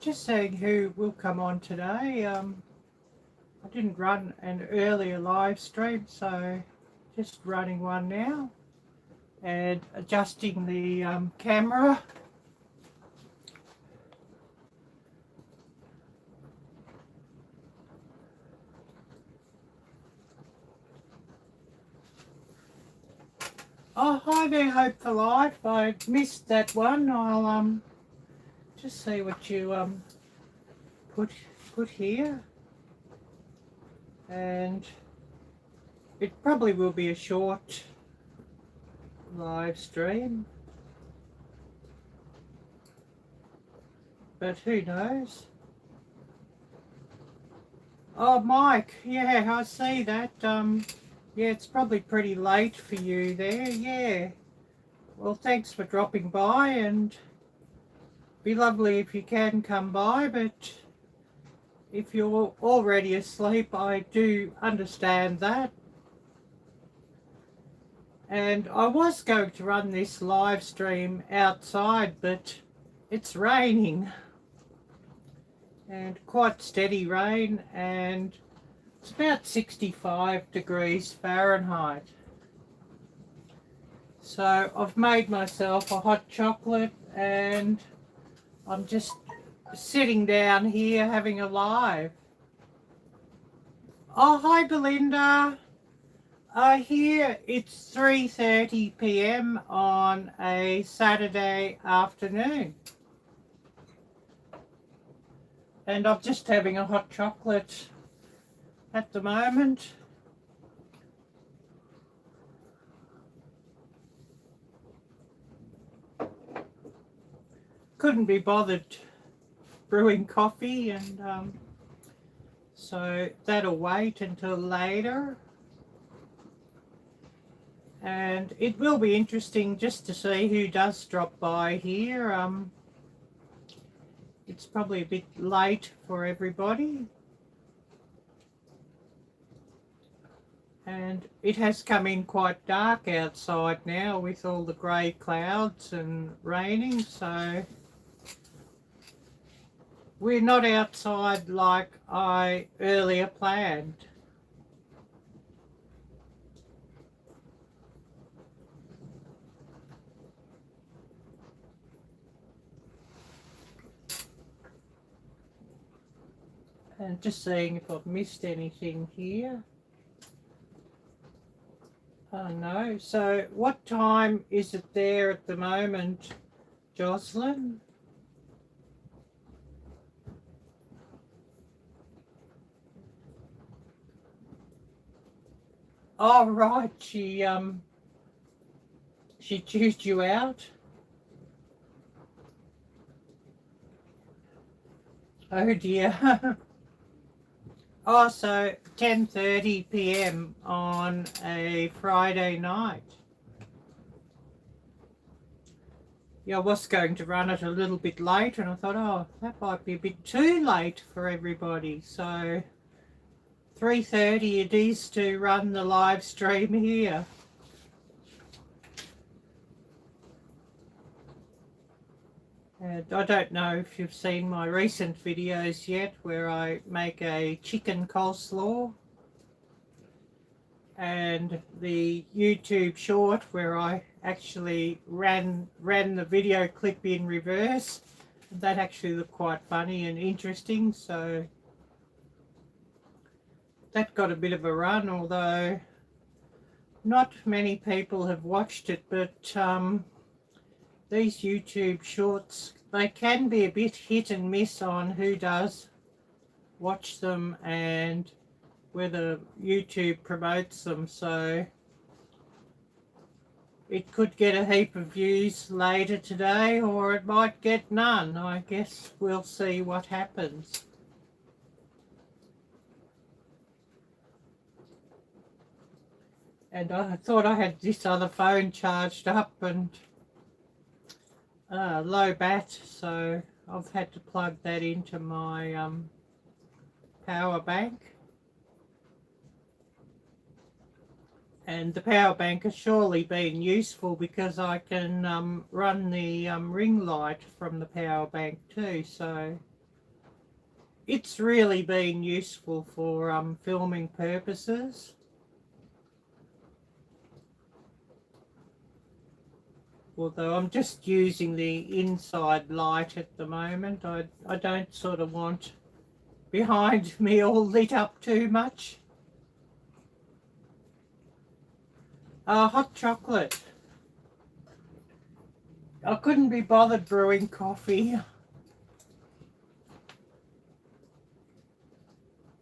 Just seeing who will come on today. I didn't run an earlier live stream, so just running one now and adjusting the camera. Oh, hi there, Hope for Life. I missed that one. I'll just see what you put here, and it probably will be a short live stream, but who knows. Oh, Mike, yeah, I see that. Yeah, it's probably pretty late for you there. Yeah. Well, thanks for dropping by, and be lovely if you can come by, but if you're already asleep, I do understand that. And I was going to run this live stream outside, but it's raining, and quite steady rain, and it's about 65 degrees Fahrenheit. So I've made myself a hot chocolate, and I'm just sitting down here having a live. Oh, hi Belinda. Here it's 3:30 p.m. on a Saturday afternoon. And I'm just having a hot chocolate at the moment. Couldn't be bothered brewing coffee, and so that'll wait until later. And it will be interesting just to see who does drop by here. It's probably a bit late for everybody. And it has come in quite dark outside now with all the grey clouds and raining, so we're not outside like I earlier planned. And just seeing if I've missed anything here. Oh no. So what time is it there at the moment, Jocelyn? Oh right, she chewed you out. Oh dear. Oh, so 10:30 p.m. on a Friday night. Yeah, I was going to run it a little bit late, and I thought, oh, that might be a bit too late for everybody. So 3:30 it is to run the live stream here. And I don't know if you've seen my recent videos yet where I make a chicken coleslaw, and the YouTube short where I actually ran the video clip in reverse. That actually looked quite funny and interesting, so that got a bit of a run, although not many people have watched it. But these YouTube shorts, they can be a bit hit and miss on who does watch them and whether YouTube promotes them, so it could get a heap of views later today, or it might get none. I guess we'll see what happens. And I thought I had this other phone charged up and low bat, so I've had to plug that into my power bank. And the power bank has surely been useful because I can run the ring light from the power bank too. So it's really been useful for filming purposes. Although I'm just using the inside light at the moment. I don't sort of want behind me all lit up too much. Hot chocolate. I couldn't be bothered brewing coffee.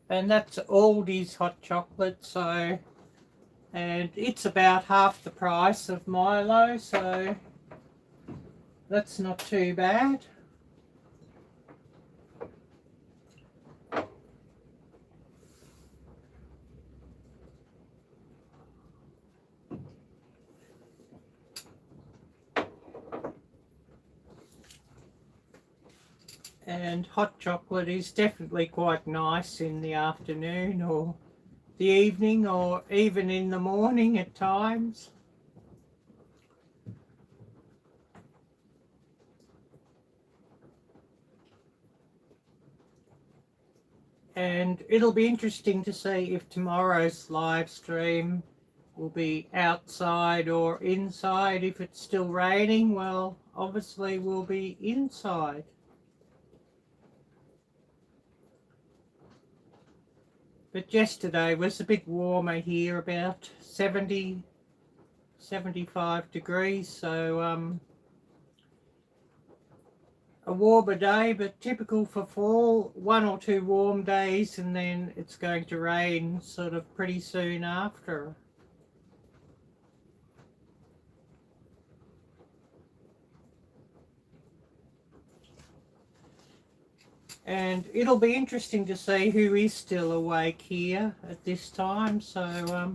And that's Aldi's hot chocolate, so, and it's about half the price of Milo, so that's not too bad. And hot chocolate is definitely quite nice in the afternoon or the evening or even in the morning at times. And it'll be interesting to see if tomorrow's live stream will be outside or inside. If it's still raining, well, obviously we'll be inside. But yesterday was a bit warmer here, about 70, 75 degrees, so a warmer day, but typical for fall, 1 or 2 warm days, and then it's going to rain sort of pretty soon after. And it'll be interesting to see who is still awake here at this time, so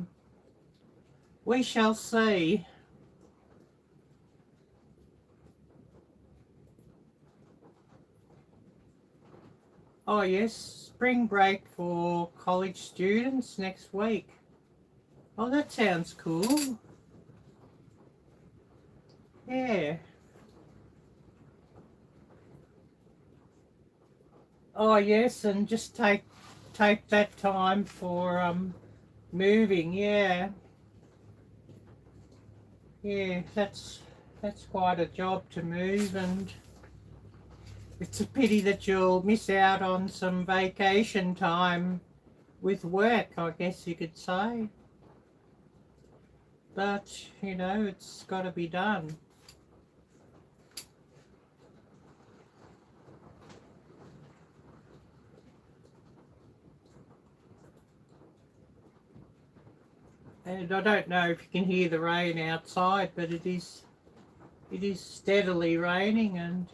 we shall see. Oh yes, spring break for college students next week. Oh, that sounds cool. Yeah. Oh yes, and just take that time for moving. Yeah. Yeah, that's quite a job to move, and it's a pity that you'll miss out on some vacation time with work, I guess you could say. But, you know, it's got to be done. And I don't know if you can hear the rain outside, but it is steadily raining, and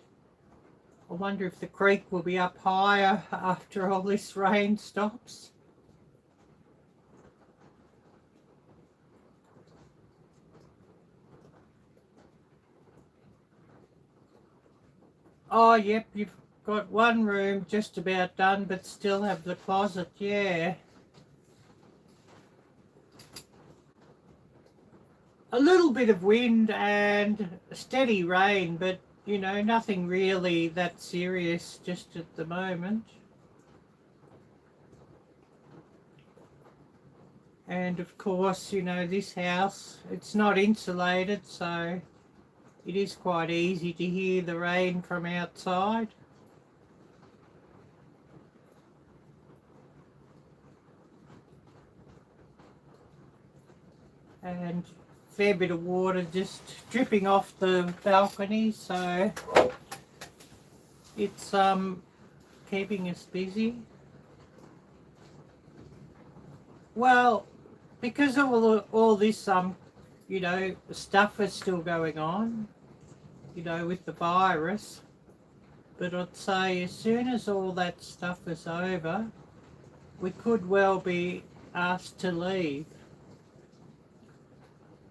I wonder if the creek will be up higher after all this rain stops. Oh, yep, you've got one room just about done, but still have the closet, yeah. A little bit of wind and steady rain, but, you know, nothing really that serious just at the moment. And of course, you know, this house, it's not insulated, so it is quite easy to hear the rain from outside. And a fair bit of water just dripping off the balcony, so it's keeping us busy. Well, because of all this you know, stuff is still going on, you know, with the virus. But I'd say as soon as all that stuff is over, we could well be asked to leave,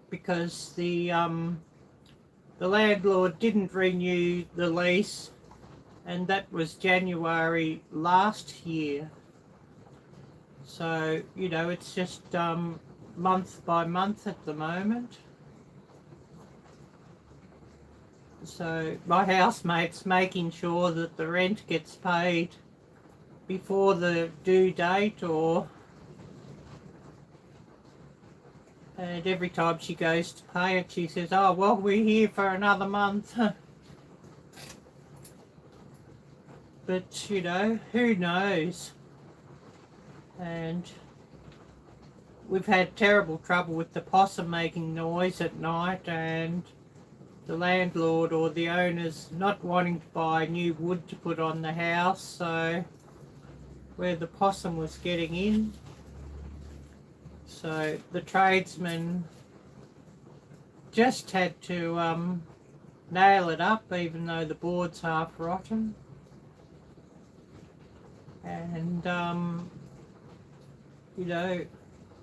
because the landlord didn't renew the lease, and that was January last year. So, you know, it's just month by month at the moment. So my housemate's making sure that the rent gets paid before the due date, and every time she goes to pay it, she says, oh, well, we're here for another month. But, you know, who knows? And we've had terrible trouble with the possum making noise at night, and the landlord or the owners not wanting to buy new wood to put on the house, so where the possum was getting in. So the tradesman just had to nail it up, even though the board's half rotten. And, you know,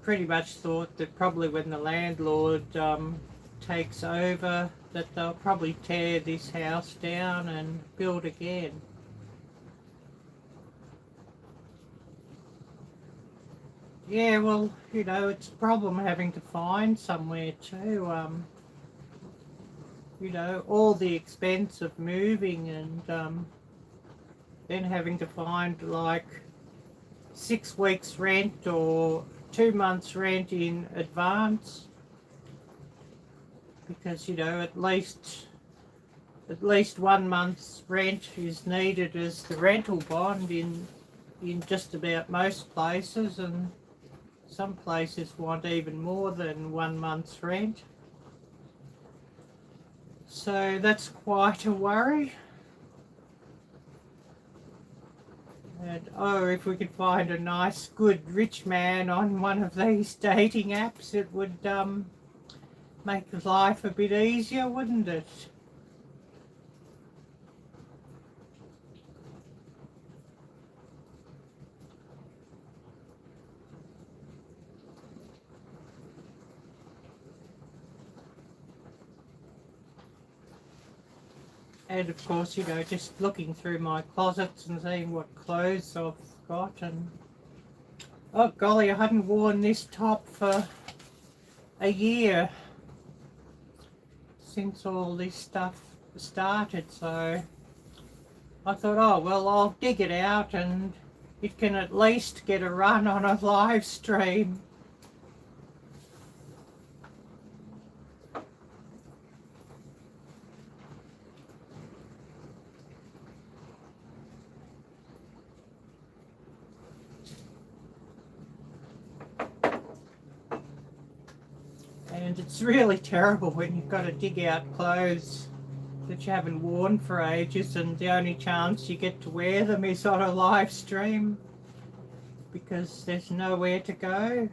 pretty much thought that probably when the landlord takes over, that they'll probably tear this house down and build again. Yeah, well, you know, it's a problem having to find somewhere too. You know, all the expense of moving, and then having to find like 6 weeks rent or 2 months rent in advance, because, you know, at least 1 month's rent is needed as the rental bond in just about most places, and some places want even more than 1 month's rent. So that's quite a worry. And oh, if we could find a nice, good, rich man on one of these dating apps, it would make life a bit easier, wouldn't it? And of course, you know, just looking through my closets and seeing what clothes I've got, and oh golly, I hadn't worn this top for a year since all this stuff started, so I thought, oh well, I'll dig it out and it can at least get a run on a live stream. And it's really terrible when you've got to dig out clothes that you haven't worn for ages, and the only chance you get to wear them is on a live stream, because there's nowhere to go.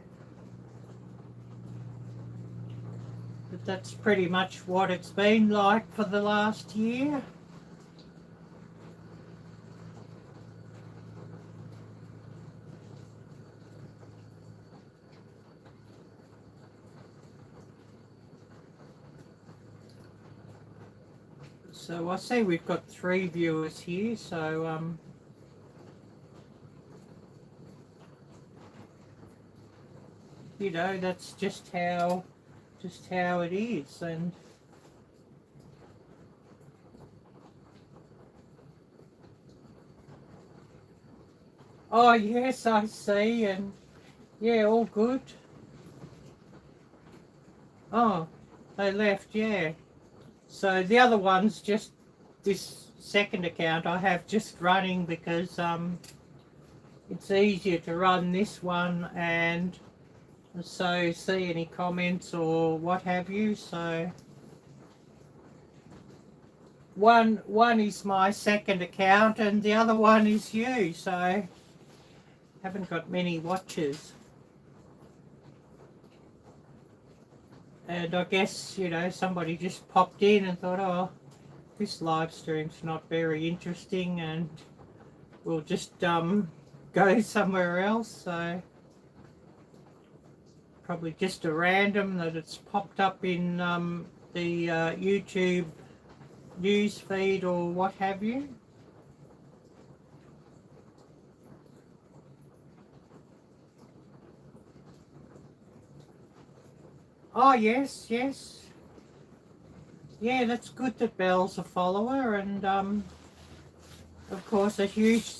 But that's pretty much what it's been like for the last year. So I see we've got 3 viewers here, so you know, that's just how it is. And oh yes, I see, and yeah, all good. Oh, they left, yeah. So the other one's just this second account I have just running, because it's easier to run this one and so see any comments or what have you. So one is my second account and the other one is you, so haven't got many watchers. And I guess, you know, somebody just popped in and thought, oh, this live stream's not very interesting, and we'll just go somewhere else. So probably just a random that it's popped up in the YouTube news feed or what have you. Oh yes, yes. Yeah, that's good that Belle's a follower, and of course a huge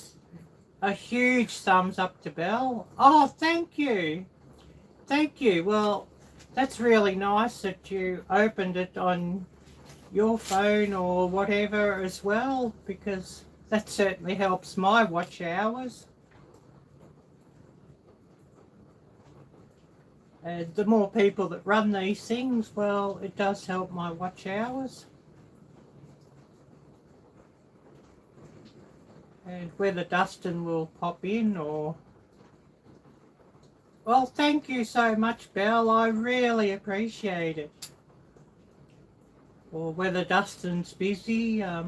a huge thumbs up to Belle. Oh, thank you. Thank you. Well, that's really nice that you opened it on your phone or whatever as well, because that certainly helps my watch hours. And the more people that run these things, well, it does help my watch hours. And whether Dustin will pop in or... Well, thank you so much, Belle. I really appreciate it. Or whether Dustin's busy. I'd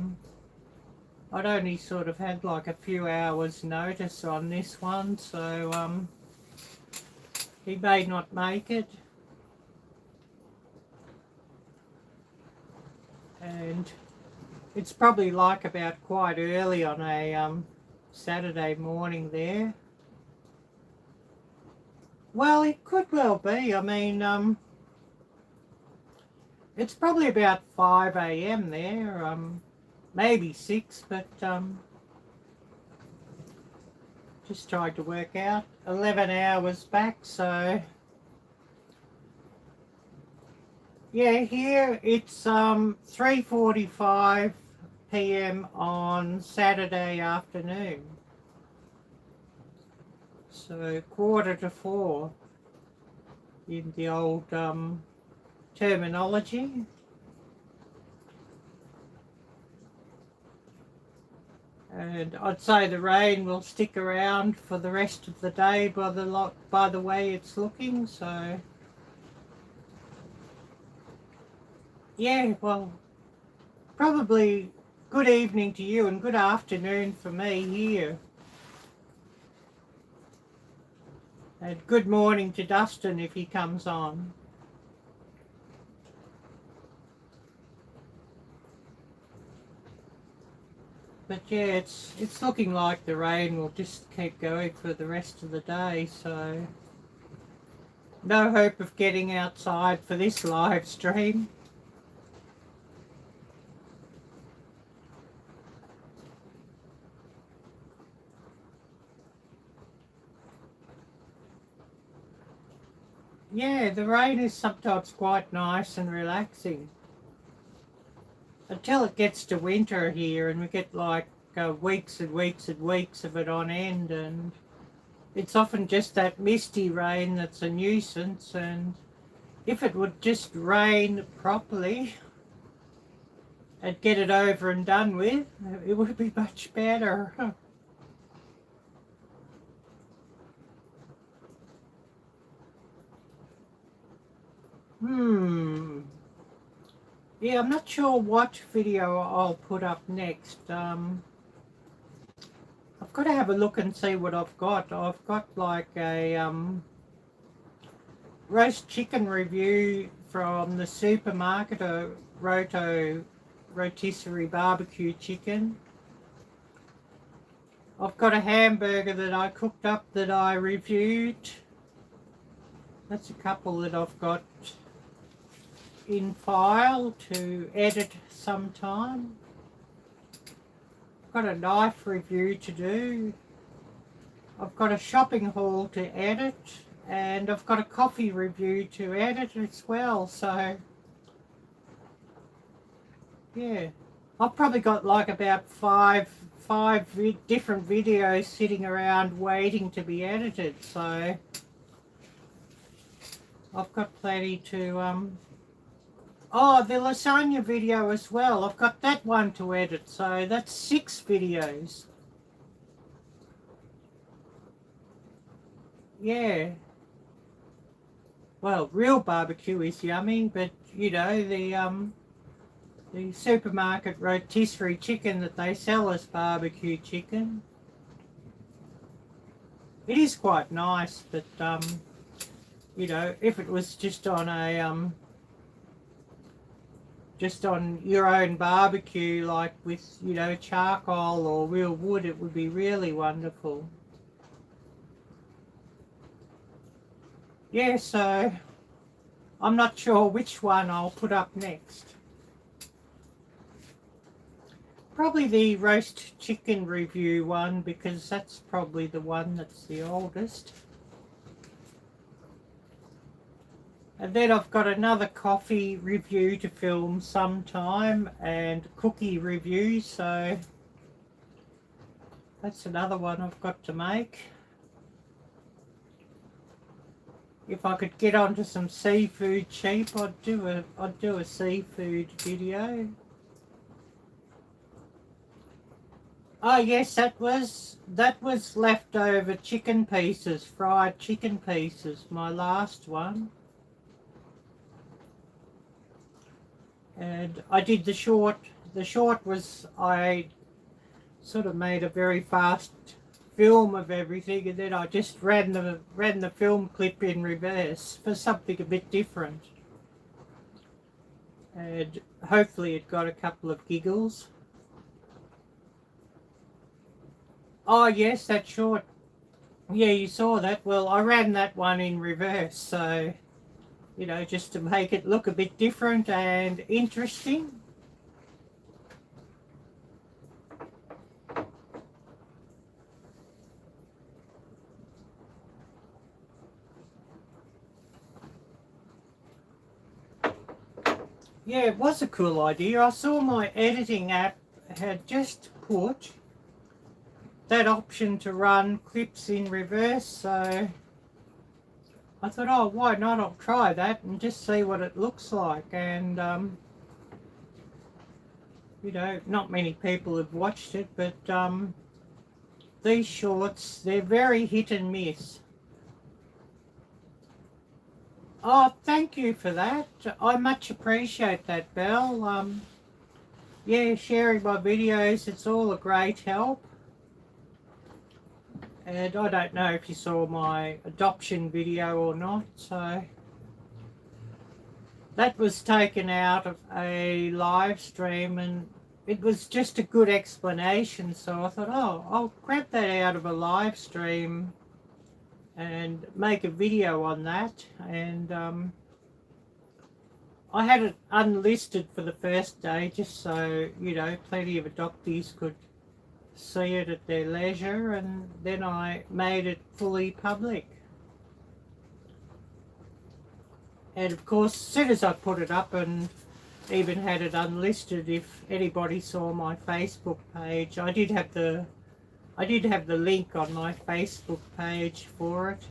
only sort of had like a few hours notice on this one, so he may not make it. And it's probably like about quite early on a Saturday morning there. Well, it could well be. I mean, it's probably about 5 a.m. there, maybe 6, but just tried to work out 11 hours back, so yeah, here it's 3:45 p.m. on Saturday afternoon. So 3:45 in the old terminology. And I'd say the rain will stick around for the rest of the day by the way it's looking, so yeah, well, probably good evening to you and good afternoon for me here. And good morning to Dustin if he comes on. But yeah, it's looking like the rain will just keep going for the rest of the day, so no hope of getting outside for this live stream. Yeah, the rain is sometimes quite nice and relaxing. Until it gets to winter here and we get like weeks and weeks and weeks of it on end, and it's often just that misty rain that's a nuisance, and if it would just rain properly and get it over and done with, it would be much better. Yeah, I'm not sure what video I'll put up next. I've got to have a look and see what I've got. I've got like a roast chicken review from the supermarket, a rotisserie barbecue chicken. I've got a hamburger that I cooked up that I reviewed. That's a couple that I've got in file to edit sometime. I've got a knife review to do. I've got a shopping haul to edit, and I've got a coffee review to edit as well, so yeah. I've probably got like about five different videos sitting around waiting to be edited, so I've got plenty to oh, the lasagna video as well. I've got that one to edit, so that's 6 videos. Yeah. Well, real barbecue is yummy, but you know, the supermarket rotisserie chicken that they sell as barbecue chicken, it is quite nice, but you know, if it was just on a just on your own barbecue, like with, you know, charcoal or real wood, it would be really wonderful. Yeah, so I'm not sure which one I'll put up next. probably the roast chicken review one, because that's probably the one that's the oldest. And then I've got another coffee review to film sometime, and cookie review, so that's another one I've got to make. If I could get onto some seafood cheap, I'd do a seafood video. Oh yes, that was leftover chicken pieces, fried chicken pieces, my last one. And I did the short. The short was, I sort of made a very fast film of everything, and then I just ran the film clip in reverse for something a bit different. And hopefully it got a couple of giggles. Oh yes, that short. Yeah, you saw that. Well, I ran that one in reverse, so, you know, just to make it look a bit different and interesting. Yeah, it was a cool idea. I saw my editing app had just put that option to run clips in reverse, so I thought, oh, why not? I'll try that and just see what it looks like. And you know, not many people have watched it, but these shorts, they're very hit and miss. Oh, thank you for that. I much appreciate that, Belle. Yeah, sharing my videos, it's all a great help. And I don't know if you saw my adoption video or not, so that was taken out of a live stream, and it was just a good explanation, so I thought, oh, I'll grab that out of a live stream and make a video on that. And I had it unlisted for the first day, just so, you know, plenty of adoptees could see it at their leisure, and then I made it fully public. And of course, as soon as I put it up and even had it unlisted, if anybody saw my Facebook page, I did have the link on my Facebook page for it,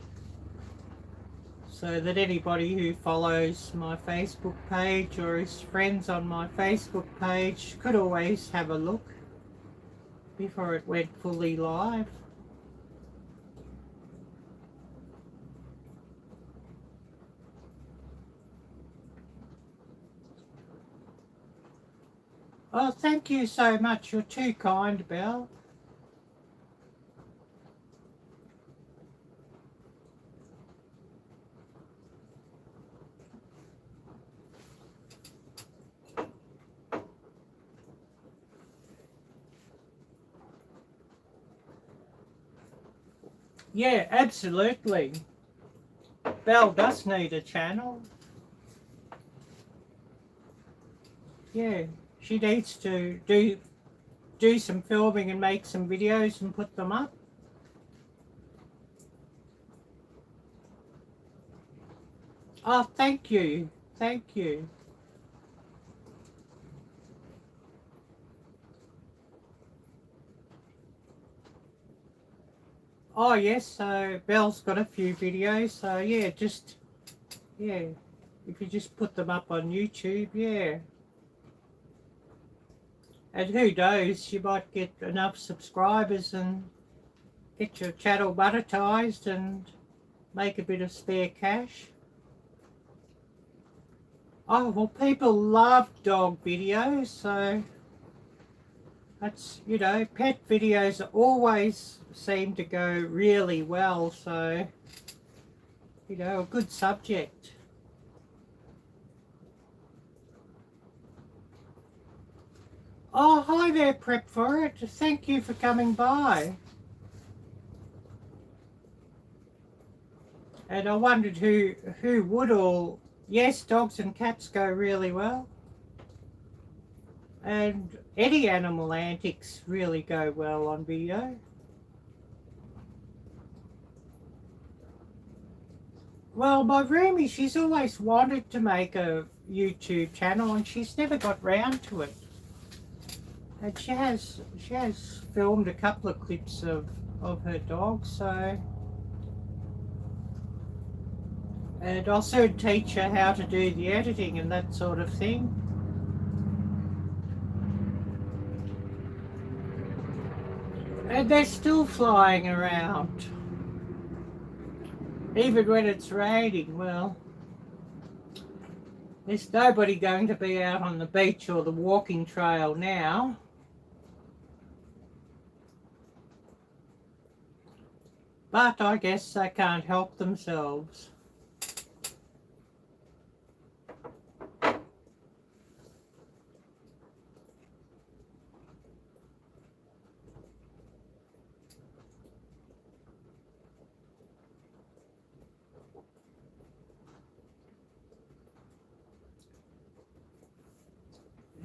so that anybody who follows my Facebook page or is friends on my Facebook page could always have a look before it went fully live. Oh, thank you so much. You're too kind, Belle. Yeah, absolutely. Belle does need a channel. Yeah, she needs to do some filming and make some videos and put them up. Oh, thank you. Thank you. Oh yes, so Belle's got a few videos, so yeah, yeah, if you just put them up on YouTube, yeah. And who knows, you might get enough subscribers and get your channel monetized and make a bit of spare cash. Oh, well, people love dog videos, so that's, you know, pet videos always seem to go really well, so, you know, a good subject. Oh, hi there, Prep for It. Thank you for coming by. And I wondered who would all... Yes, dogs and cats go really well. And any animal antics really go well on video. Well, my roomie, she's always wanted to make a YouTube channel and she's never got round to it. And she has filmed a couple of clips of her dog, so, and I'll soon teach her how to do the editing and that sort of thing. And they're still flying around. Even when it's raining, well, there's nobody going to be out on the beach or the walking trail now. But I guess they can't help themselves.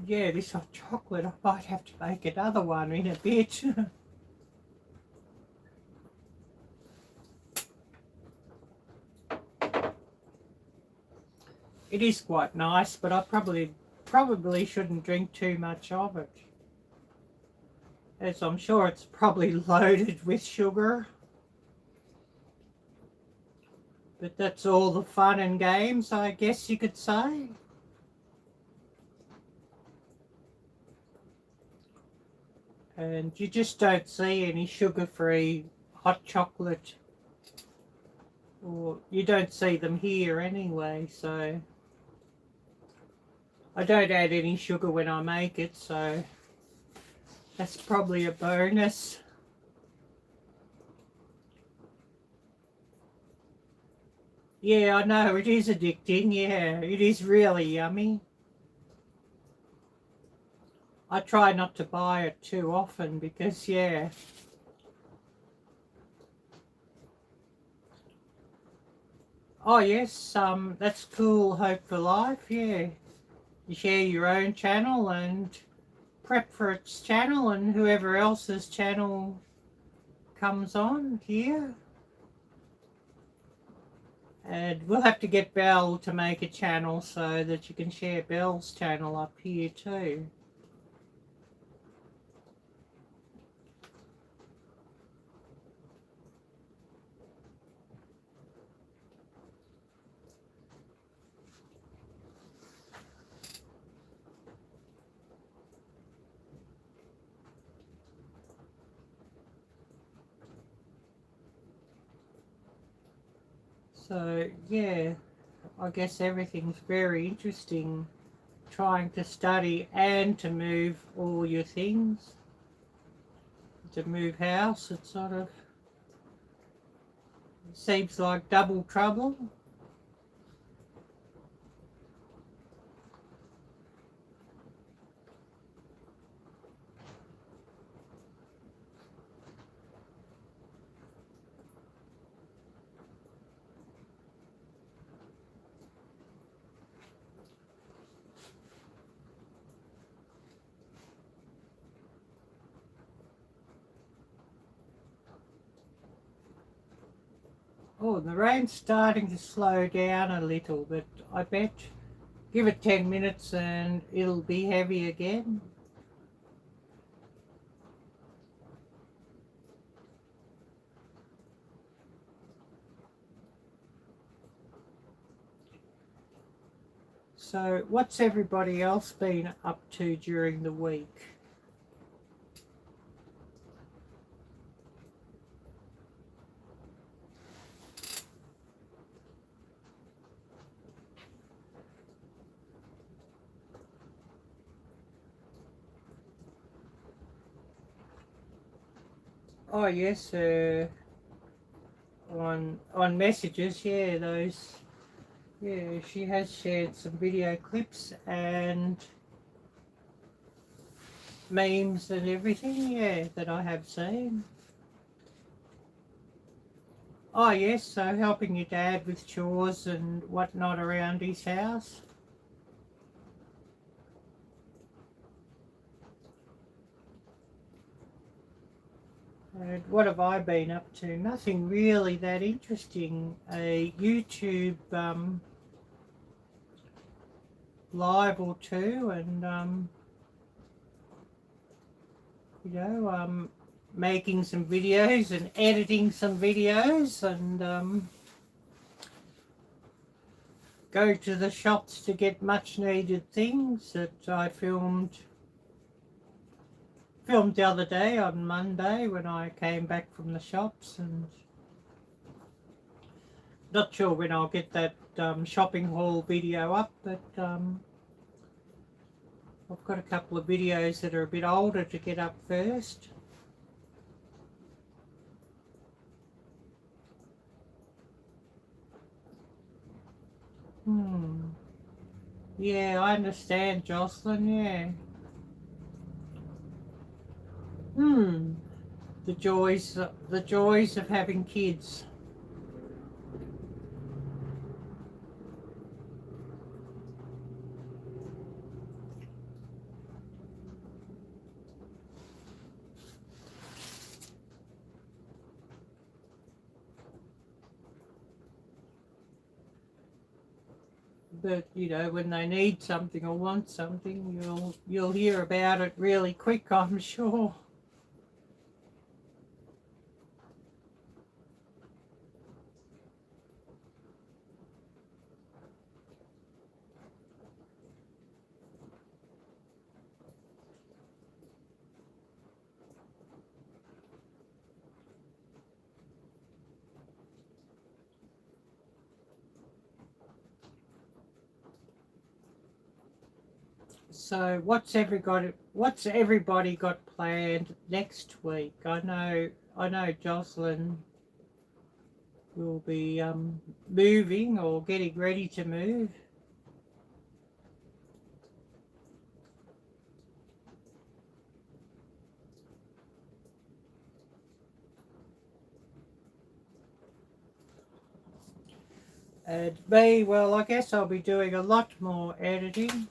Yeah, this hot chocolate, I might have to make another one in a bit. It is quite nice, but I probably shouldn't drink too much of it, as I'm sure it's probably loaded with sugar. But that's all the fun and games, I guess you could say. And you just don't see any sugar-free hot chocolate, or you don't see them here anyway, so I don't add any sugar when I make it, so that's probably a bonus. Yeah, I know, it is addicting, yeah, it is really yummy. I try not to buy it too often because, yeah. Oh yes, that's cool, Hope for Life, yeah. You share your own channel and prep for its channel and whoever else's channel comes on here. And we'll have to get Belle to make a channel so that you can share Belle's channel up here too. So, yeah, I guess everything's very interesting, trying to study and to move all your things. To move house, it sort of seems like double trouble. Oh, the rain's starting to slow down a little, but I bet give it 10 minutes and it'll be heavy again. So, what's everybody else been up to during the week? Oh yes, on messages, yeah, those, yeah, she has shared some video clips and memes and everything, yeah, that I have seen. Oh yes, so helping your dad with chores and whatnot around his house. what have I been up to? Nothing really that interesting. A YouTube live or two, and making some videos and editing some videos, and go to the shops to get much needed things that I filmed the other day on Monday when I came back from the shops, and not sure when I'll get that shopping haul video up, but I've got a couple of videos that are a bit older to get up first. Yeah, I understand, Jocelyn, yeah. The joys of having kids. But when they need something or want something, you'll hear about it really quick, I'm sure. So what's everybody got planned next week? I know Jocelyn will be moving or getting ready to move. And me, well, I guess I'll be doing a lot more editing.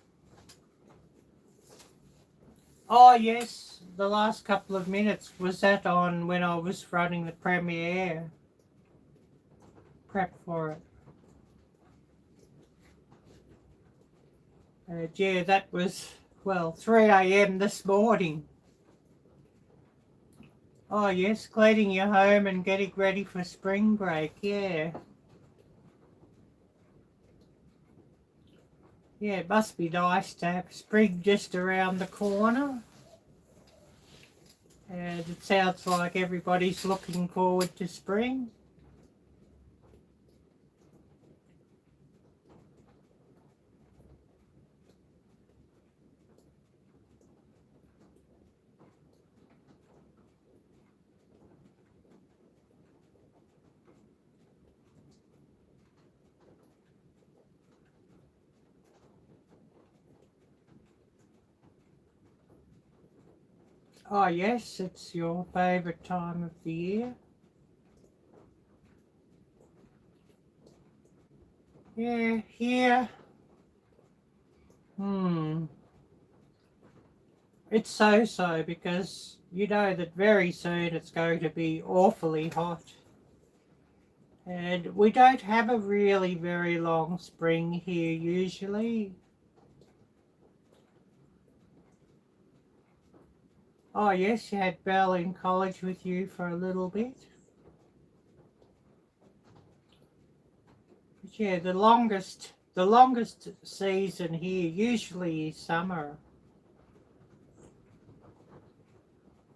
Oh yes, the last couple of minutes was that on when I was running the premiere prep for it. Yeah, that was, 3 a.m. this morning. Oh yes, cleaning your home and getting ready for spring break, yeah. Yeah, it must be nice to have spring just around the corner. And it sounds like everybody's looking forward to spring. Oh yes, it's your favourite time of the year. Yeah, here. It's so because you know that very soon it's going to be awfully hot. And we don't have a really very long spring here usually. Oh yes, you had Belle in college with you for a little bit. But yeah, the longest season here usually is summer.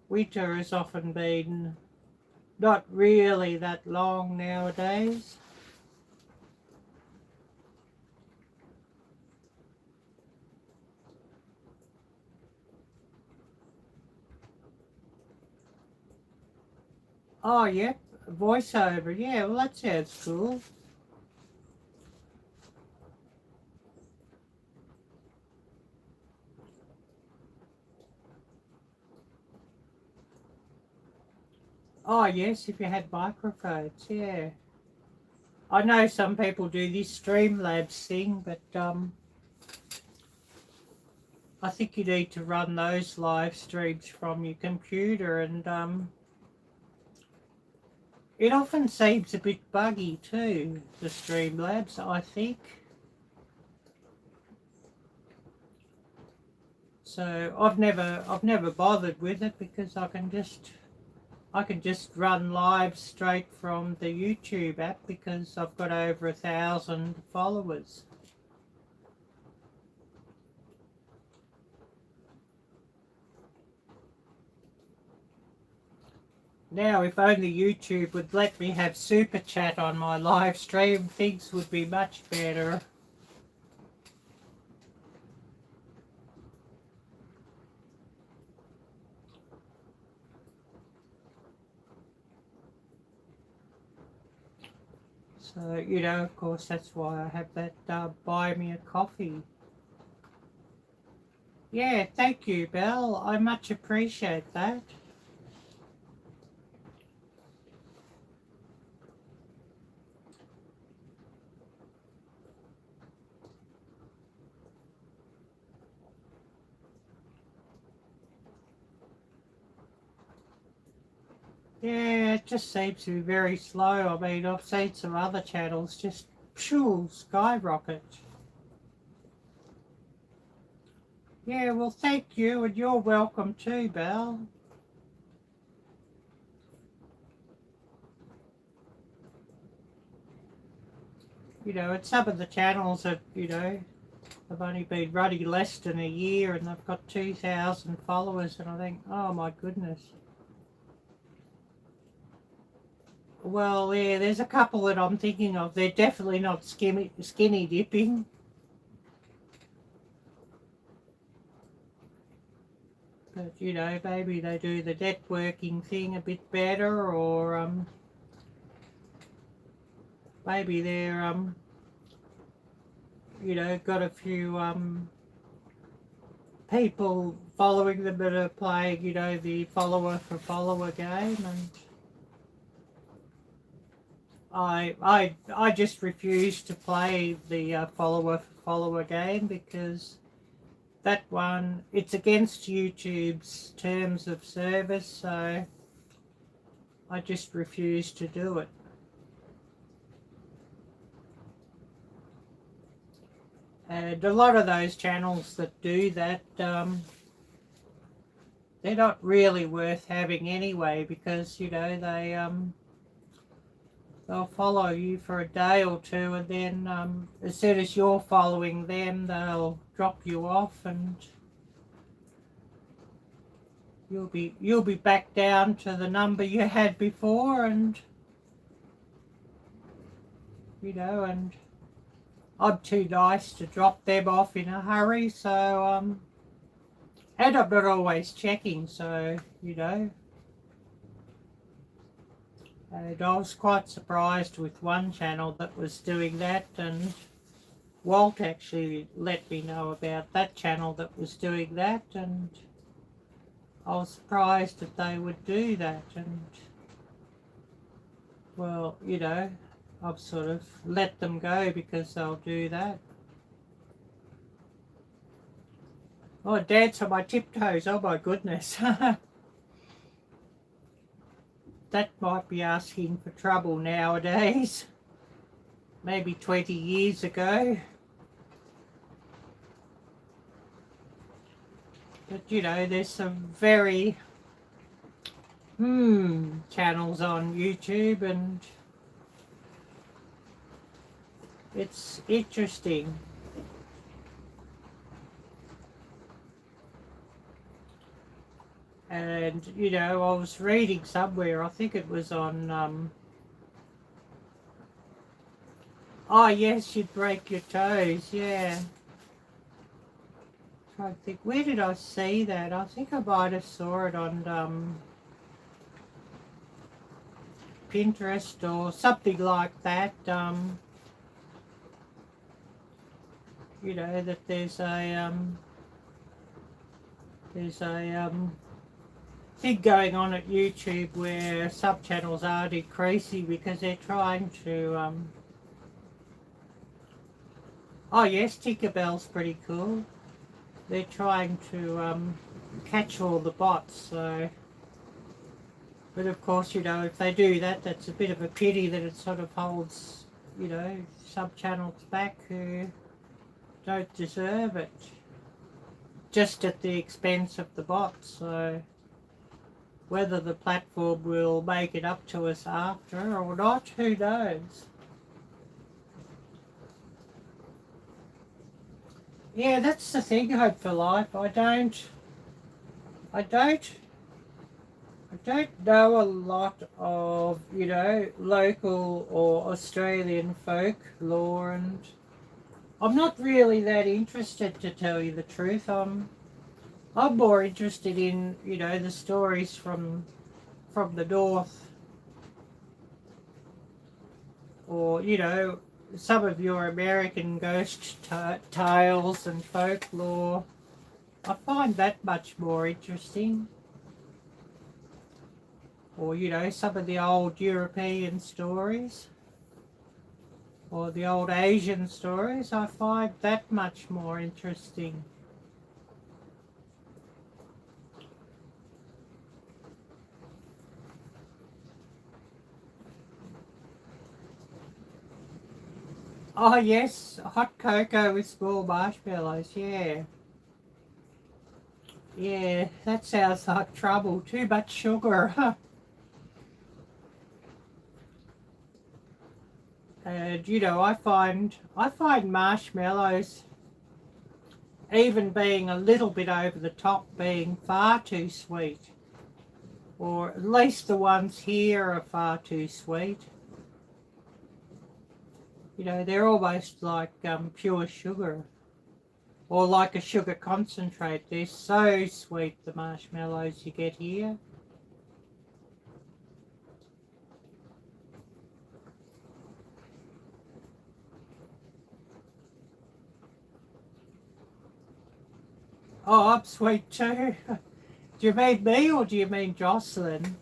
Winter has often been not really that long nowadays. Oh, yep, voiceover. Yeah, well, that sounds cool. Oh, yes, if you had microphones, yeah. I know some people do this Streamlabs thing, but I think you need to run those live streams from your computer, and it often seems a bit buggy too, the Streamlabs, I think. So I've never bothered with it because I can just run live straight from the YouTube app because I've got over 1,000 followers. Now, if only YouTube would let me have super chat on my live stream, things would be much better. So, you know, of course, that's why I have that buy me a coffee. Yeah, thank you, Belle. I much appreciate that. Yeah, it just seems to be very slow. I mean, I've seen some other channels just skyrocket. Yeah, well, thank you, and you're welcome too, Belle. You know, and some of the channels that, you know, have only been running less than a year and they've got 2,000 followers, and I think, oh my goodness. Well, yeah, there's a couple that I'm thinking of. They're definitely not skinny dipping. But, you know, maybe they do the networking thing a bit better, or maybe they're, you know, got a few people following them that are playing, you know, the follower for follower game, and I just refuse to play the follower for follower game because that one, it's against YouTube's terms of service, so I just refuse to do it. And a lot of those channels that do that, they're not really worth having anyway, because, you know, they'll follow you for a day or two, and then as soon as you're following them, they'll drop you off, and you'll be back down to the number you had before, and, you know, and I'm too nice to drop them off in a hurry, so and I'm not always checking, so, you know. And I was quite surprised with one channel that was doing that, and Walt actually let me know about that channel that was doing that, and I was surprised that they would do that. And, well, you know, I've sort of let them go because they'll do that. Oh, dance on my tiptoes, oh my goodness. That might be asking for trouble nowadays. Maybe 20 years ago. But, you know, there's some very channels on YouTube, and it's interesting. And, you know, I was reading somewhere, I think it was on, oh yes, you'd break your toes, yeah. I'm trying to think, where did I see that? I think I might have saw it on Pinterest or something like that. You know, that there's a thing going on at YouTube where sub-channels are decreasing because they're trying to, oh yes, Tinkerbell's pretty cool. They're trying to catch all the bots, so But of course, you know, if they do that, that's a bit of a pity that it sort of holds, you know, sub-channels back who don't deserve it, just at the expense of the bots. So whether the platform will make it up to us after or not, who knows? Yeah, that's the thing, Hope for Life. I don't know a lot of, you know, local or Australian folklore, and I'm not really that interested, to tell you the truth. I'm more interested in, you know, the stories from the north, or, you know, some of your American ghost tales and folklore. I find that much more interesting. Or, you know, some of the old European stories, or the old Asian stories. I find that much more interesting. Oh yes, hot cocoa with small marshmallows, yeah. Yeah, that sounds like trouble. Too much sugar. And you know, I find marshmallows, even being a little bit over the top, being far too sweet. Or at least the ones here are far too sweet. You know, they're almost like pure sugar. Or like a sugar concentrate. They're so sweet, the marshmallows you get here. Oh, I'm sweet too. Do you mean me or do you mean Jocelyn?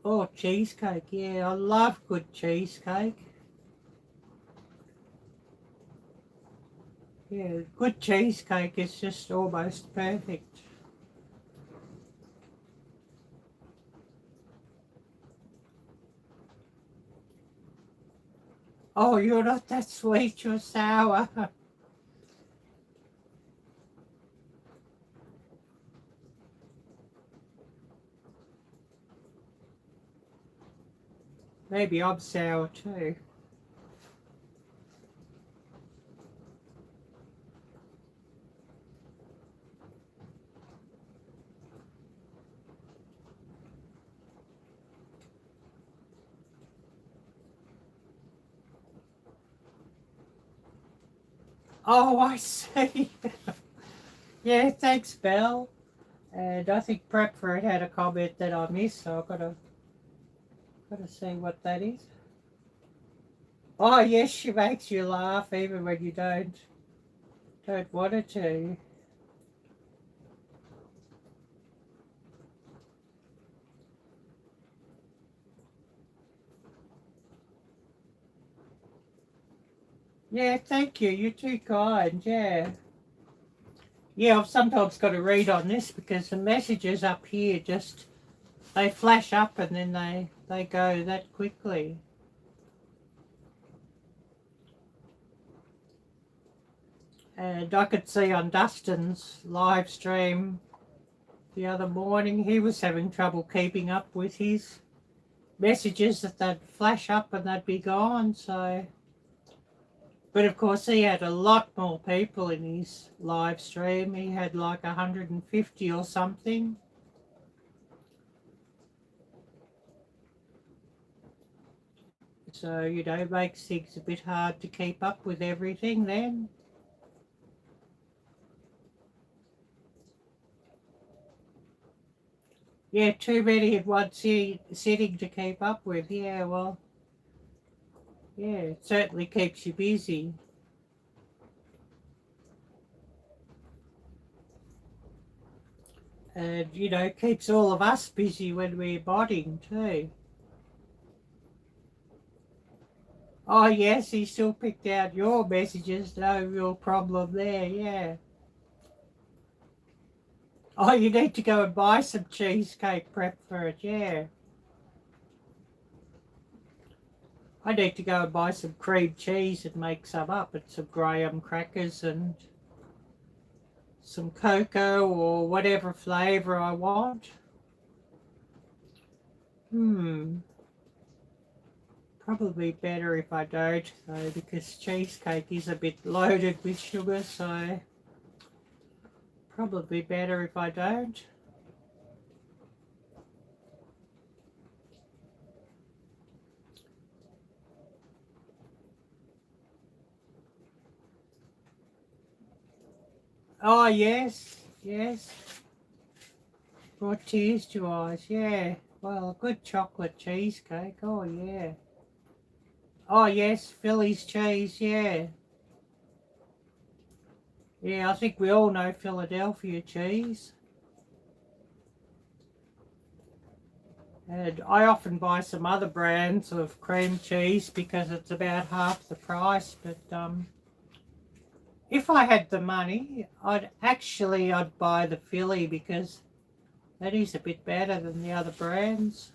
Oh, cheesecake. Yeah, I love good cheesecake. Yeah, good cheesecake is just almost perfect. Oh, you're not that sweet, you're sour. Maybe I'm sour too. Oh, I see. Yeah, thanks, Belle. And I think Prep for it had a comment that I missed, so I've gotta see what that is. Oh yes, she makes you laugh even when you don't want her to. Yeah, thank you. You're too kind. Yeah. Yeah, I've sometimes got to read on this because the messages up here just they flash up and then they go that quickly. And I could see on Dustin's live stream the other morning he was having trouble keeping up with his messages, that they'd flash up and they'd be gone. So, but of course he had a lot more people in his live stream. He had like 150 or something. So, you know, it makes things a bit hard to keep up with everything then. Yeah, too many in one sitting to keep up with. Yeah, well, yeah, it certainly keeps you busy. And, you know, keeps all of us busy when we're modding too. Oh, yes, he still picked out your messages. No real problem there, yeah. Oh, you need to go and buy some cheesecake prep for it, yeah. I need to go and buy some cream cheese and make some up, and some graham crackers and some cocoa or whatever flavour I want. Probably better if I don't though, because cheesecake is a bit loaded with sugar, so probably better if I don't. Oh yes, yes. Brought tears to eyes, yeah. Well, a good chocolate cheesecake, oh yeah. Oh yes, Philly's cheese, yeah. Yeah, I think we all know Philadelphia cheese. And I often buy some other brands of cream cheese because it's about half the price, but if I had the money, I'd buy the Philly because that is a bit better than the other brands.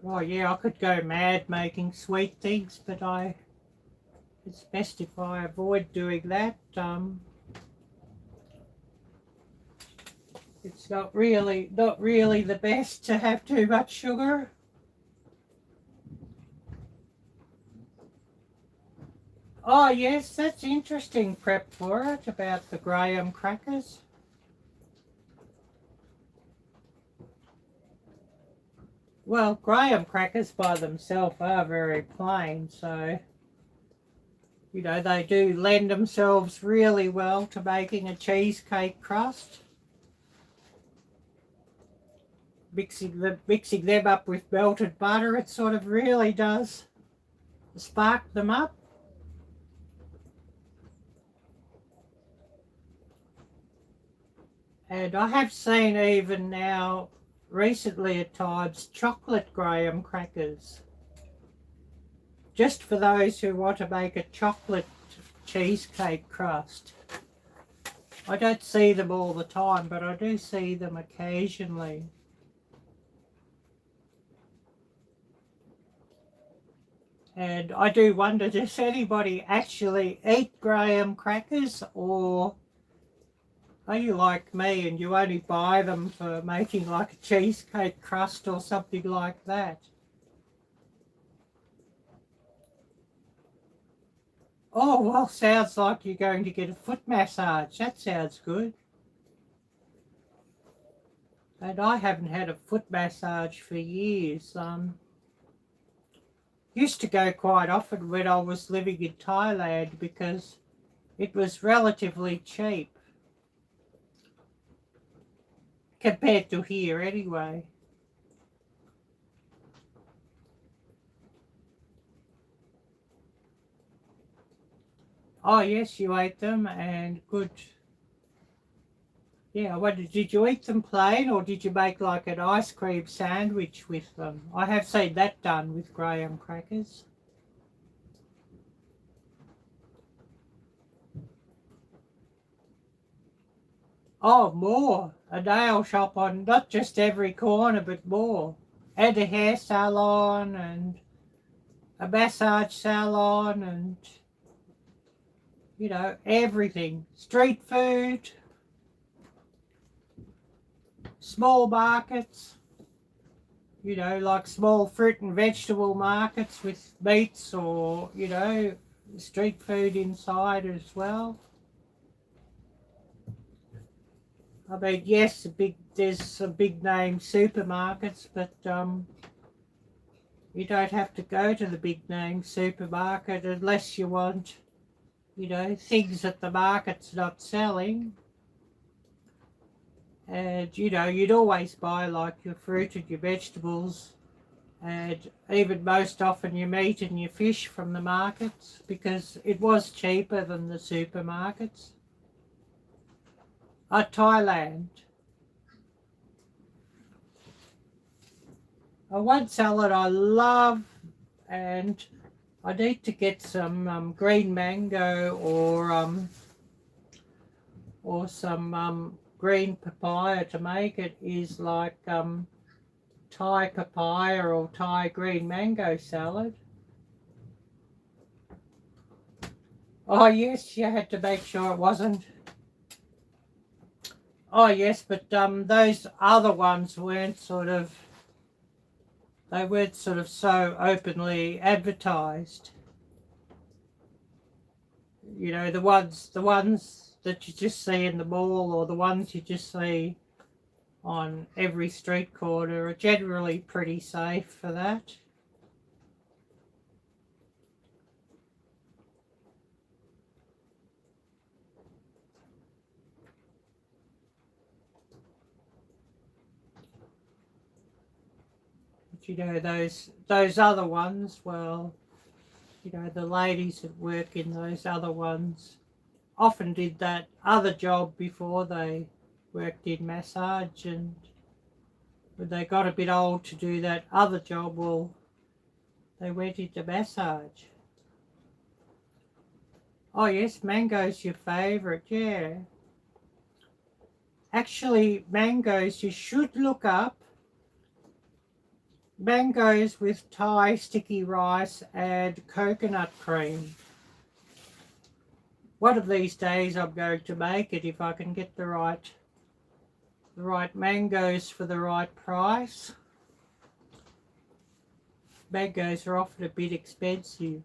Oh yeah, I could go mad making sweet things, but it's best if I avoid doing that. It's not really the best to have too much sugar. Oh yes, that's interesting prep for it about the graham crackers. Well, graham crackers by themselves are very plain, so you know they do lend themselves really well to making a cheesecake crust. Mixing them up with melted butter, it sort of really does spark them up. And I have seen even now, recently at times, chocolate graham crackers. Just for those who want to make a chocolate cheesecake crust. I don't see them all the time, but I do see them occasionally. And I do wonder, does anybody actually eat graham crackers, or are you like me and you only buy them for making like a cheesecake crust or something like that? Oh, well, sounds like you're going to get a foot massage. That sounds good. And I haven't had a foot massage for years. Used to go quite often when I was living in Thailand because it was relatively cheap. Compared to here anyway. Oh yes, you ate them, and good. Yeah, did you eat them plain or did you make like an ice cream sandwich with them? I have seen that done with graham crackers. Oh, more. A nail shop on not just every corner, but more. And a hair salon and a massage salon and, you know, everything. Street food. Small markets, you know, like small fruit and vegetable markets with meats or, you know, street food inside as well. I mean, yes, there's some big name supermarkets, but you don't have to go to the big name supermarket unless you want, you know, things that the market's not selling. And, you know, you'd always buy like your fruit and your vegetables and even most often your meat and your fish from the markets because it was cheaper than the supermarkets. Thailand. one salad I love, and I need to get some green mango or some green papaya to make it, is like Thai papaya or Thai green mango salad. Oh yes, you had to make sure it wasn't. Oh yes, but those other ones weren't sort of, they weren't sort of so openly advertised. You know, the ones that you just see in the mall, or the ones you just see on every street corner, are generally pretty safe for that. But you know, those other ones, well, you know, the ladies that work in those other ones often did that other job before they worked in massage, and when they got a bit old to do that other job, well, they went into massage. Oh yes, mango's your favourite, yeah. Actually, mangoes, you should look up mangoes with Thai sticky rice and coconut cream. One of these days I'm going to make it if I can get the right mangoes for the right price. Mangoes are often a bit expensive.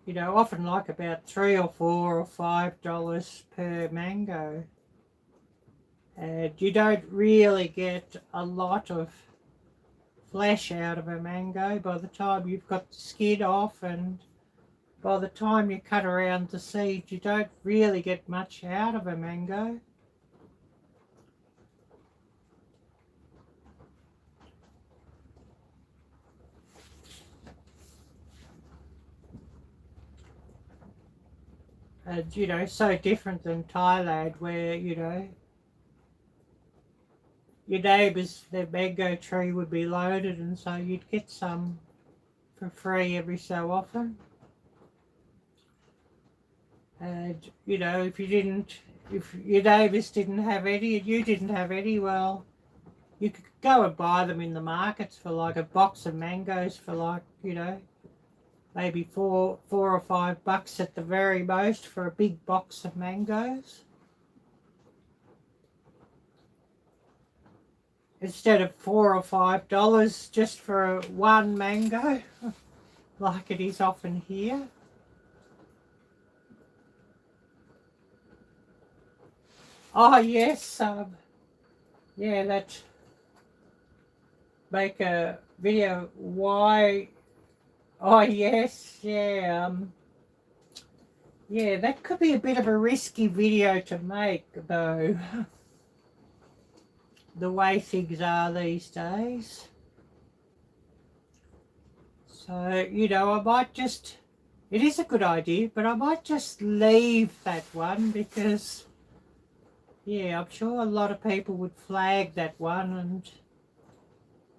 You know, often like about $3 or $4 or $5 per mango. And you don't really get a lot of flesh out of a mango by the time you've got the skin off, and by the time you cut around the seeds, you don't really get much out of a mango. And, you know, so different than Thailand, where, you know, your neighbours, their mango tree would be loaded, and so you'd get some for free every so often. And, you know, if your neighbours didn't have any and you didn't have any, well, you could go and buy them in the markets for like a box of mangoes for like, you know, maybe $4 or $5 at the very most for a big box of mangoes. Instead of $4 or $5 just for one mango, like it is often here. Oh yes, yeah, that make a video why. Oh yes, yeah, yeah, that could be a bit of a risky video to make though. The way things are these days. So, you know, I might just, it is a good idea, but I might just leave that one because, yeah, I'm sure a lot of people would flag that one and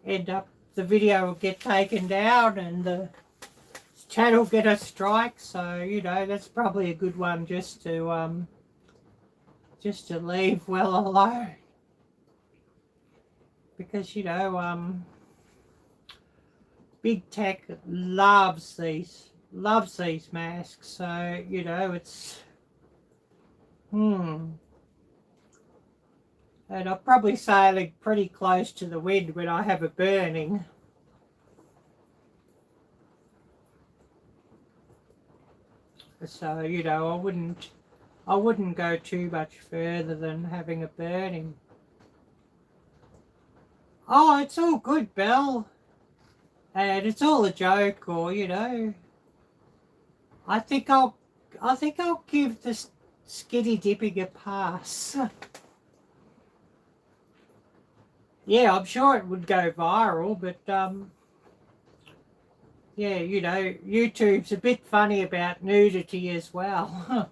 end up, the video will get taken down and the channel get a strike. So, you know, that's probably a good one just to leave well alone. Because, you know, big tech loves these masks, so, you know, it's and I'm probably sailing pretty close to the wind when I have a burning. So, you know, I wouldn't go too much further than having a burning. Oh, it's all good, Belle. And it's all a joke, or, you know, I think I'll give this skinny dipping a pass. Yeah, I'm sure it would go viral, but yeah, you know, YouTube's a bit funny about nudity as well.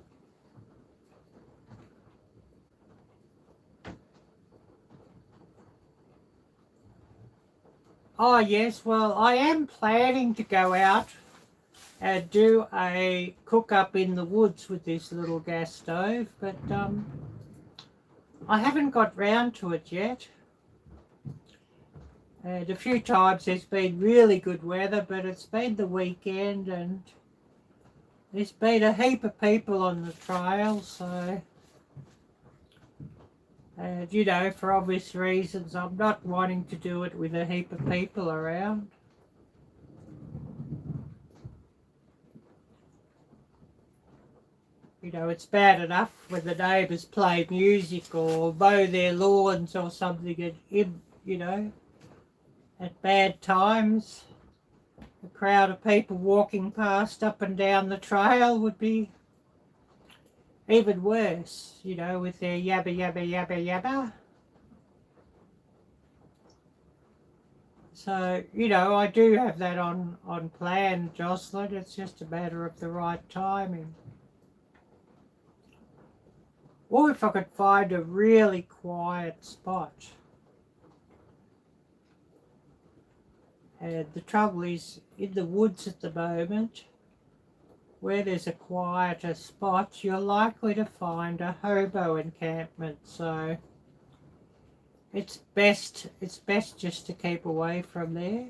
Oh yes, well I am planning to go out and do a cook up in the woods with this little gas stove, but I haven't got round to it yet. And a few times there's been really good weather, but it's been the weekend and there's been a heap of people on the trail, so and you know, for obvious reasons I'm not wanting to do it with a heap of people around. You know, it's bad enough when the neighbours play music or mow their lawns or something and, you know, at bad times. A crowd of people walking past up and down the trail would be even worse, you know, with their yabba yabba yabba yabba. So, you know, I do have that on plan, Jocelyn. It's just a matter of the right timing. Or if I could find a really quiet spot. And the trouble is, in the woods at the moment, where there's a quieter spot, you're likely to find a hobo encampment. So it's best just to keep away from there.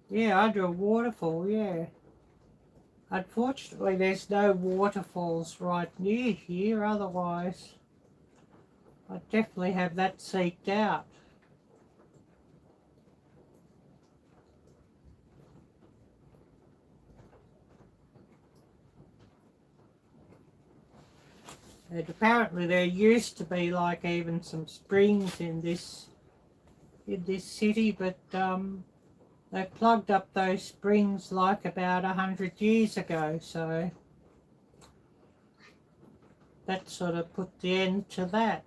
Yeah, under a waterfall, yeah. Unfortunately, there's no waterfalls right near here, otherwise I'd definitely have that seeked out. And apparently there used to be like even some springs in this city, but they plugged up those springs like about 100 years ago, so that sort of put the end to that.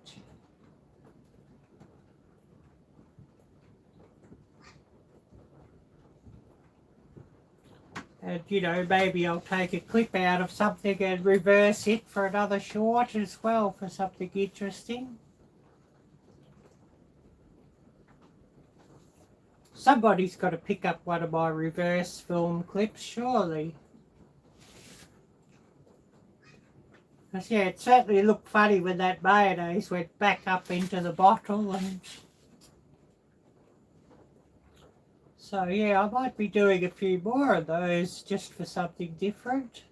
And you know, maybe I'll take a clip out of something and reverse it for another short as well, for something interesting. Somebody's got to pick up one of my reverse film clips, surely. Because yeah, it certainly looked funny when that mayonnaise went back up into the bottle. And so yeah, I might be doing a few more of those just for something different.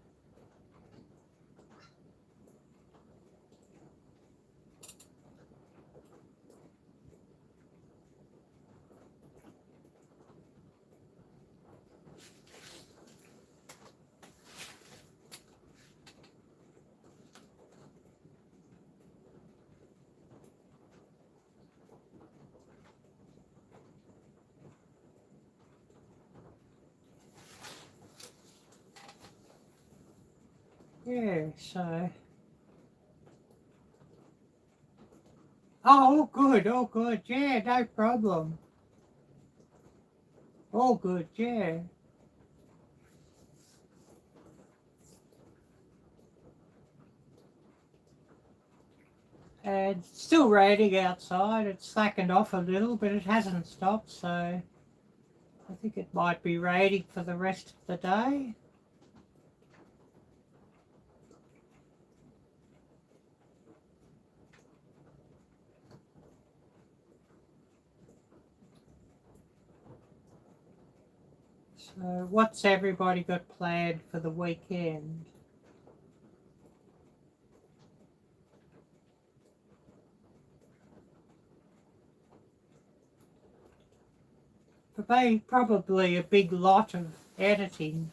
Yeah, so. Oh, all good, yeah, no problem. All good, yeah. And it's still raining outside. It's slackened off a little, but it hasn't stopped, so I think it might be raining for the rest of the day. So what's everybody got planned for the weekend? For me, probably a big lot of editing,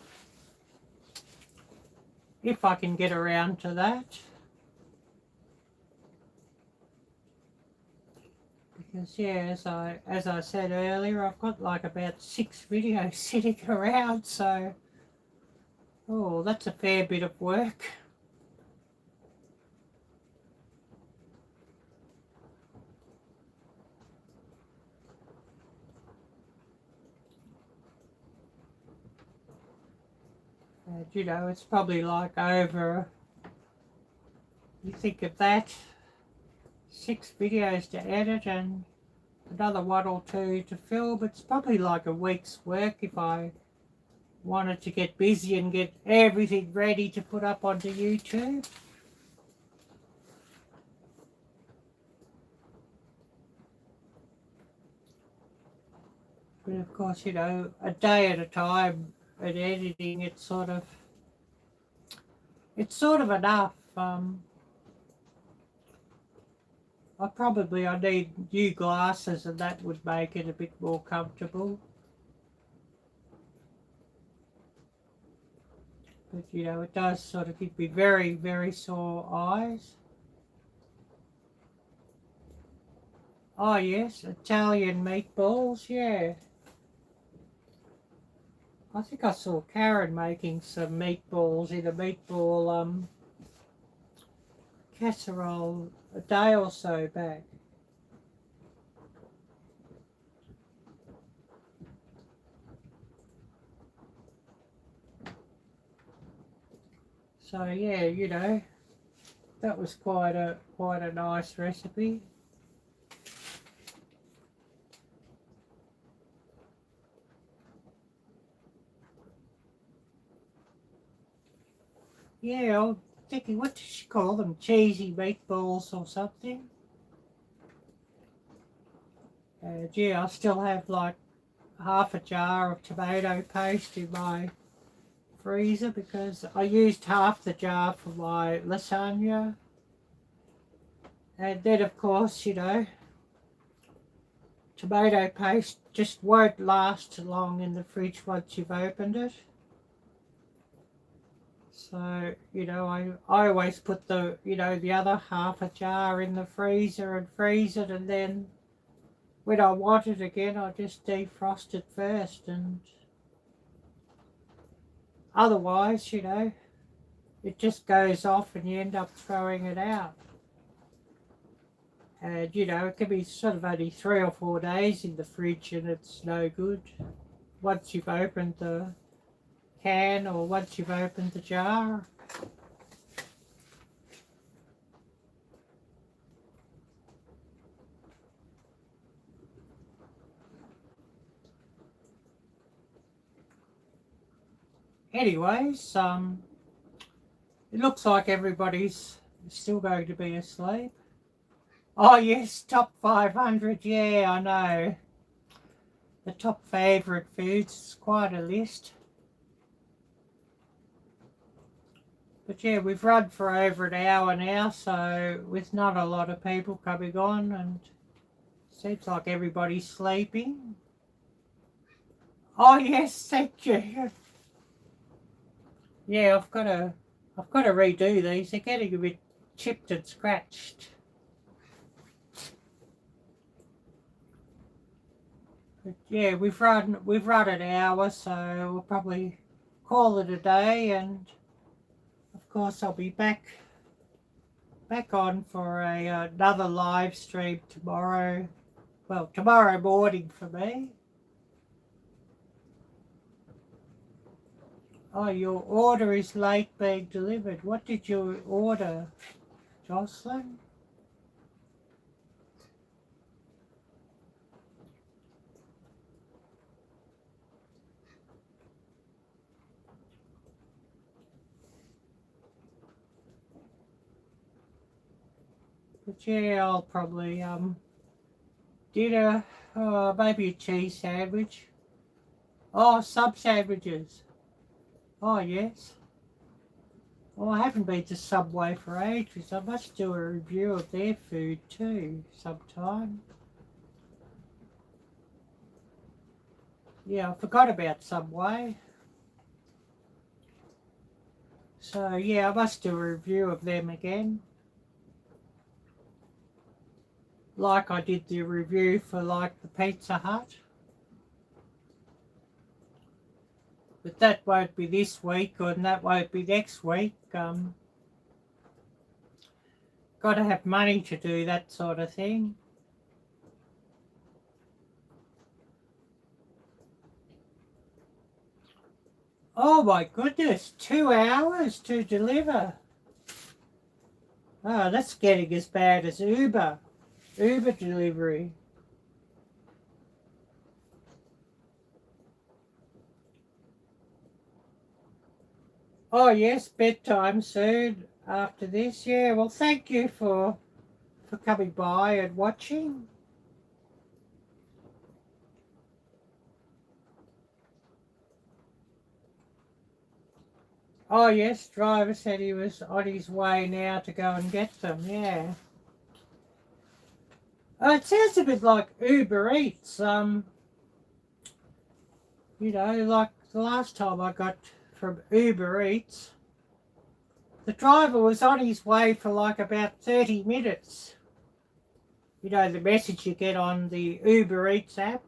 if I can get around to that. Because yeah, as I said earlier, I've got like about 6 videos sitting around, so oh, that's a fair bit of work. And you know, it's probably like over, you think of that, 6 videos to edit, and another one or two to film. It's probably like a week's work if I wanted to get busy and get everything ready to put up onto YouTube. But of course, you know, a day at a time at editing, it's sort of enough. I need new glasses, and that would make it a bit more comfortable. But you know, it does sort of give me very, very sore eyes. Oh yes, Italian meatballs, yeah. I think I saw Karen making some meatballs in a meatball casserole a day or so back. So yeah, you know, that was quite a nice recipe. Yeah, I'm thinking, what did she call them? Cheesy meatballs or something? And yeah, I still have like half a jar of tomato paste in my freezer because I used half the jar for my lasagna. And then of course, you know, tomato paste just won't last long in the fridge once you've opened it. So, you know, I always put the, you know, the other half a jar in the freezer and freeze it, and then when I want it again, I just defrost it first, and otherwise, you know, it just goes off and you end up throwing it out. And, you know, it can be sort of only 3 or 4 days in the fridge and it's no good once you've opened the can or once you've opened the jar. Anyways, it looks like everybody's still going to be asleep. Oh yes, top 500, yeah, I know. The top favourite foods is quite a list. But yeah, we've run for over an hour now, so with not a lot of people coming on, and seems like everybody's sleeping. Oh yes, thank you. Yeah, I've got to redo these. They're getting a bit chipped and scratched. But yeah, we've run an hour, so we'll probably call it a day, and of course I'll be back on for another live stream tomorrow. Well, tomorrow morning for me. Oh, your order is late being delivered. What did you order, Jocelyn? But yeah, I'll probably dinner, maybe a cheese sandwich. Oh, sub sandwiches. Oh yes. Well, I haven't been to Subway for ages. I must do a review of their food too sometime. Yeah, I forgot about Subway. So yeah, I must do a review of them again. Like I did the review for like the Pizza Hut. But that won't be this week, and that won't be next week. Got to have money to do that sort of thing. Oh my goodness, 2 hours to deliver. Oh, that's getting as bad as Uber delivery. Oh yes, bedtime soon after this. Yeah, well thank you for coming by and watching. Oh yes, driver said he was on his way now to go and get them, yeah. Oh, it sounds a bit like Uber Eats, like the last time I got from Uber Eats. The driver was on his way for like about 30 minutes. You know, the message you get on the Uber Eats app.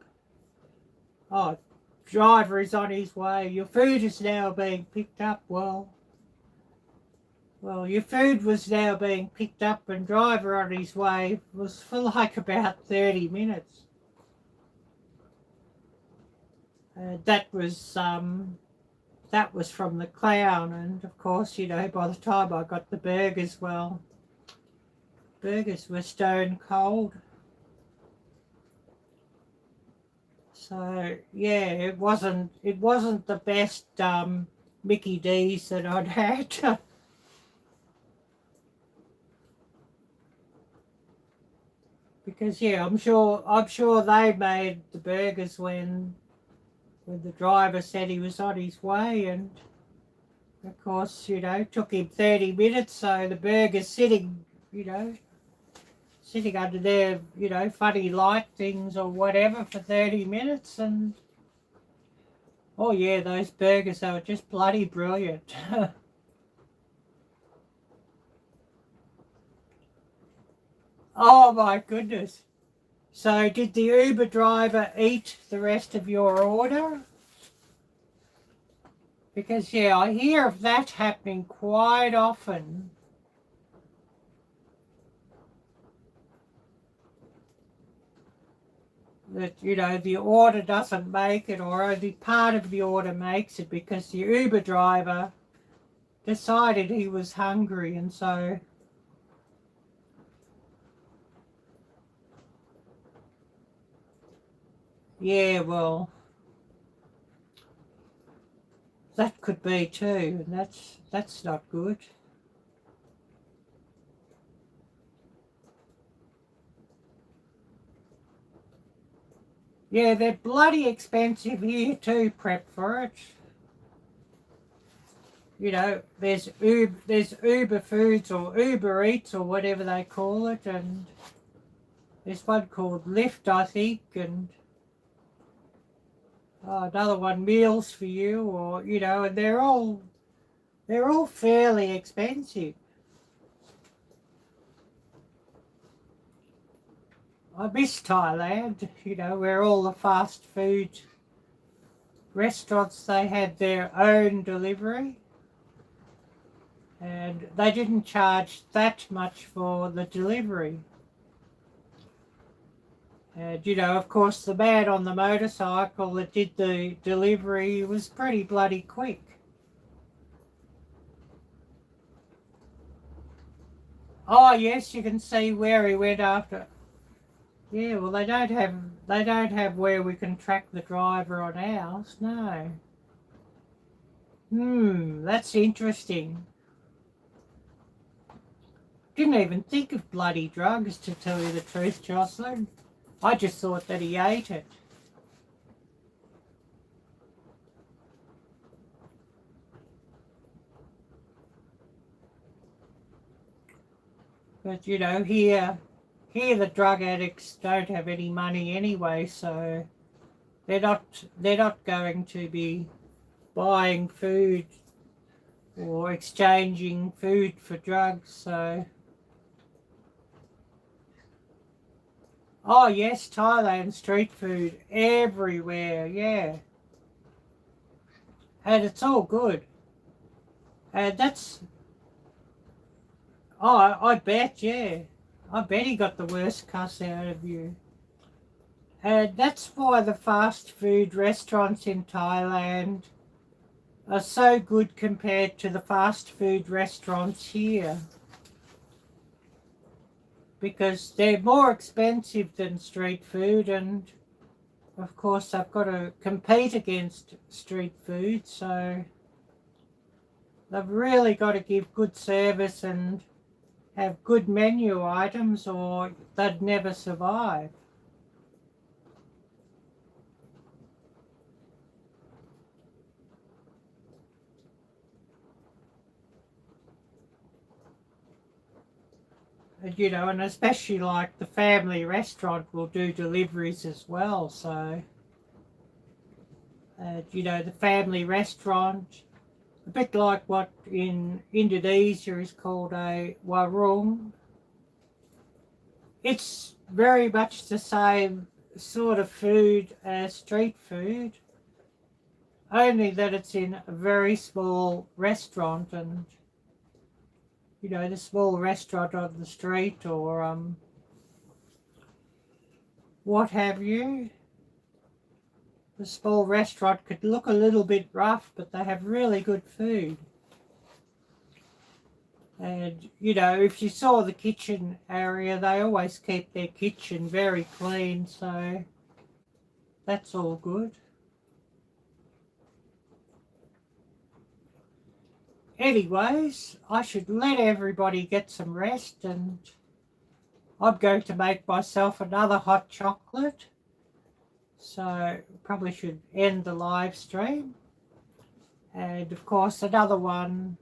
Oh, driver is on his way. Your food is now being picked up. Well, your food was now being picked up and driver on his way was for like about 30 minutes. That was from the clown, and of course, you know, by the time I got the burgers, well, burgers were stone cold. So yeah, it wasn't the best Mickey D's that I'd had. Because yeah, I'm sure they made the burgers when the driver said he was on his way, and of course, you know, took him 30 minutes, so the burger's sitting under their, funny light things or whatever for 30 minutes, and oh yeah, those burgers, they were just bloody brilliant. Oh my goodness. So did the Uber driver eat the rest of your order? Because yeah, I hear of that happening quite often. That, you know, the order doesn't make it, or only part of the order makes it because the Uber driver decided he was hungry, and so yeah, well, that could be too, and that's not good. Yeah, they're bloody expensive here too, prep for it. You know, there's Uber Foods or Uber Eats or whatever they call it, and there's one called Lyft, I think, and another one, Meals for You, or you know, and they're all fairly expensive. I miss Thailand, you know, where all the fast food restaurants, they had their own delivery, and they didn't charge that much for the delivery. And, you know, of course, the man on the motorcycle that did the delivery was pretty bloody quick. Oh, yes, you can see where he went after. Yeah, well, they don't have where we can track the driver on ours, no. That's interesting. Didn't even think of bloody drugs, to tell you the truth, Jocelyn. I just thought that he ate it. But, you know, here the drug addicts don't have any money anyway, so they're not going to be buying food or exchanging food for drugs, so. Oh yes, Thailand street food everywhere, yeah. And it's all good. And that's, oh, I bet, yeah. I bet he got the worst cuss out of you. And that's why the fast food restaurants in Thailand are so good compared to the fast food restaurants here. Because they're more expensive than street food, and of course I've got to compete against street food, so They've really got to give good service and have good menu items or they'd never survive. And, you know, and especially like the family restaurant will do deliveries as well. So, you know, the family restaurant, a bit like what in Indonesia is called a warung. It's very much the same sort of food as street food, only that it's in a very small restaurant, and you know, the small restaurant on the street or what have you. The small restaurant could look a little bit rough, but they have really good food. And, you know, if you saw the kitchen area, they always keep their kitchen very clean, so that's all good. Anyways, I should let everybody get some rest, and I'm going to make myself another hot chocolate. So probably should end the live stream. And of course another one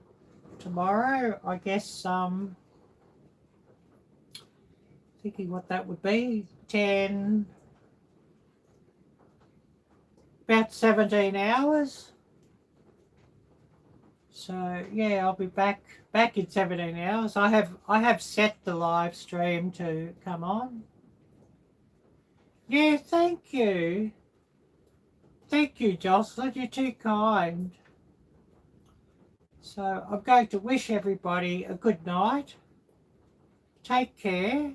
tomorrow, I guess, thinking what that would be, about 17 hours. So yeah, I'll be back in 17 hours. I have set the live stream to come on. Yeah, thank you. Thank you, Jocelyn. You're too kind. So I'm going to wish everybody a good night. Take care.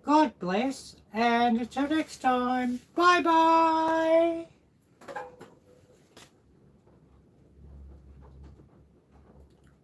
God bless. And until next time. Bye-bye.